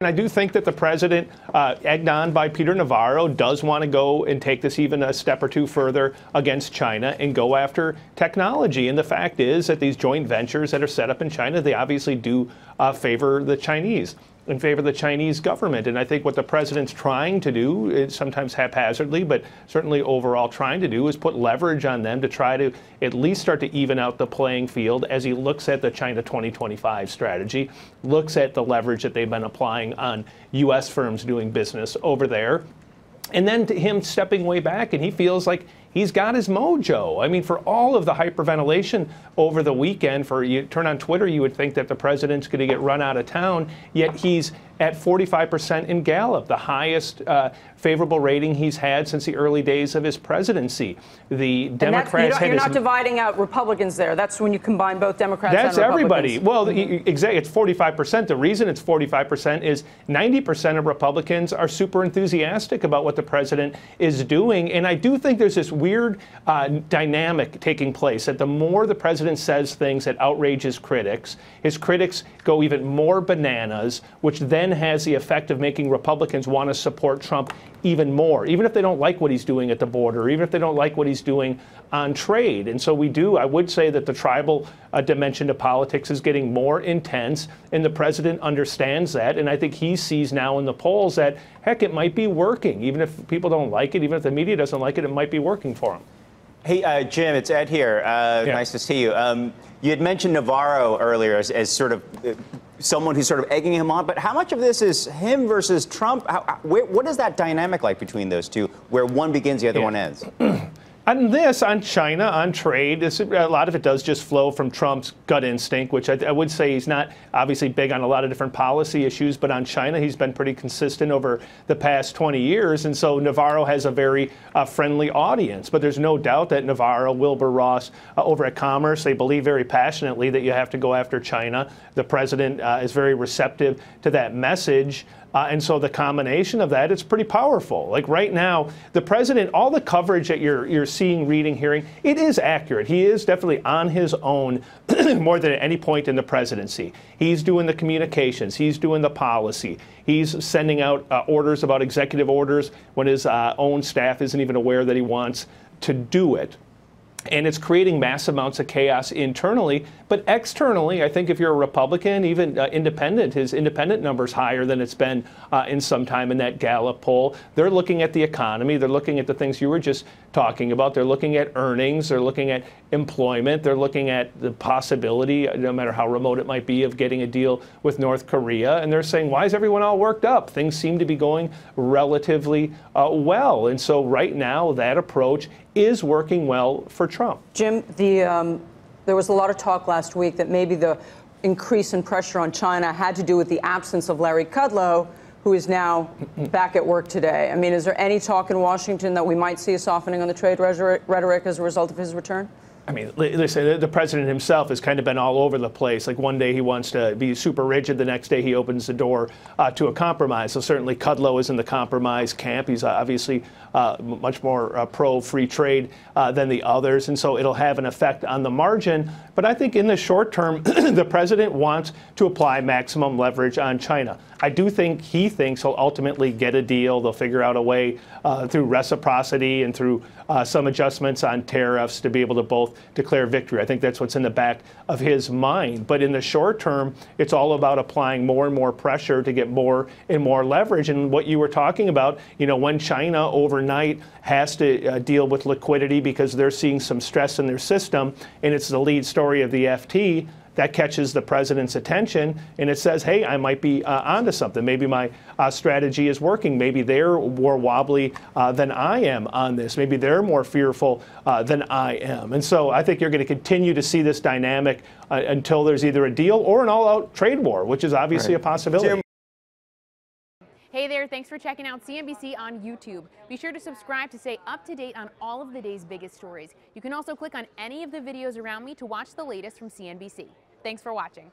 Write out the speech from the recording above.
And I do think that the president, egged on by Peter Navarro, does want to go and take this even a step or two further against China and go after technology. And the fact is that these joint ventures that are set up in China, they obviously do favor the Chinese, in favor of the Chinese government. And I think what the president's trying to do, sometimes haphazardly, but certainly overall trying to do, is put leverage on them to try to at least start to even out the playing field as he looks at the China 2025 strategy, looks at the leverage that they've been applying on U.S. firms doing business over there. And then to him stepping way back, and he feels like he's got his mojo. I mean, for all of the hyperventilation over the weekend, you turn on Twitter, you would think that the president's going to get run out of town, yet he's at 45% in Gallup, the highest favorable rating he's had since the early days of his presidency. The Democrats you're not dividing out Republicans there. That's when you combine both Democrats and Republicans. That's everybody. Well, exactly. It's 45%. The reason it's 45% is 90% of Republicans are super enthusiastic about what the president is doing. And I do think there's this weird dynamic taking place that the more the president says things that outrage his critics go even more bananas, which then has the effect of making Republicans want to support Trump even more, even if they don't like what he's doing at the border, even if they don't like what he's doing on trade. And so I would say that the tribal dimension to politics is getting more intense, and the president understands that. And I think he sees now in the polls that, heck, it might be working. Even if people don't like it, even if the media doesn't like it, it might be working for him. Hey, Jim, it's Ed here. Yeah. Nice to see you. You had mentioned Navarro earlier as sort of someone who's sort of egging him on, but how much of this is him versus Trump? What is that dynamic like between those two, where one begins, the other one ends? On China, on trade, a lot of it does just flow from Trump's gut instinct, which I would say he's not obviously big on a lot of different policy issues, but on China, he's been pretty consistent over the past 20 years. And so Navarro has a very friendly audience. But there's no doubt that Navarro, Wilbur Ross over at Commerce, they believe very passionately that you have to go after China. The president is very receptive to that message. And so the combination of that, it's pretty powerful. Like right now, the president, all the coverage that you're seeing, reading, hearing, it is accurate. He is definitely on his own more than at any point in the presidency. He's doing the communications. He's doing the policy. He's sending out orders about executive orders when his own staff isn't even aware that he wants to do it. And it's creating mass amounts of chaos internally. But externally, I think if you're a Republican, even independent, his independent number's higher than it's been in some time in that Gallup poll. They're looking at the economy. They're looking at the things you were just talking about. They're looking at earnings. They're looking at employment. They're looking at the possibility, no matter how remote it might be, of getting a deal with North Korea. And they're saying, why is everyone all worked up? Things seem to be going relatively well. And so right now, that approach is working well for Trump. Jim, there was a lot of talk last week that maybe the increase in pressure on China had to do with the absence of Larry Kudlow, who is now back at work today. I mean, is there any talk in Washington that we might see a softening on the trade rhetoric as a result of his return? I mean, listen, the president himself has kind of been all over the place. Like one day he wants to be super rigid, the next day he opens the door to a compromise. So certainly Kudlow is in the compromise camp. He's obviously much more pro-free trade than the others, and so it'll have an effect on the margin. But I think in the short term, the president wants to apply maximum leverage on China. I do think he thinks he'll ultimately get a deal. They'll figure out a way through reciprocity and through some adjustments on tariffs to be able to both declare victory. I think that's what's in the back of his mind. But in the short term, it's all about applying more and more pressure to get more and more leverage. And what you were talking about, you know, when China overnight has to deal with liquidity because they're seeing some stress in their system, and it's the lead story of the FT, that catches the president's attention, and it says, hey, I might be onto something. Maybe my strategy is working. Maybe they're more wobbly than I am on this. Maybe they're more fearful than I am. And so I think you're going to continue to see this dynamic until there's either a deal or an all-out trade war, which is obviously a possibility. Hey there, thanks for checking out CNBC on YouTube. Be sure to subscribe to stay up to date on all of the day's biggest stories. You can also click on any of the videos around me to watch the latest from CNBC. Thanks for watching.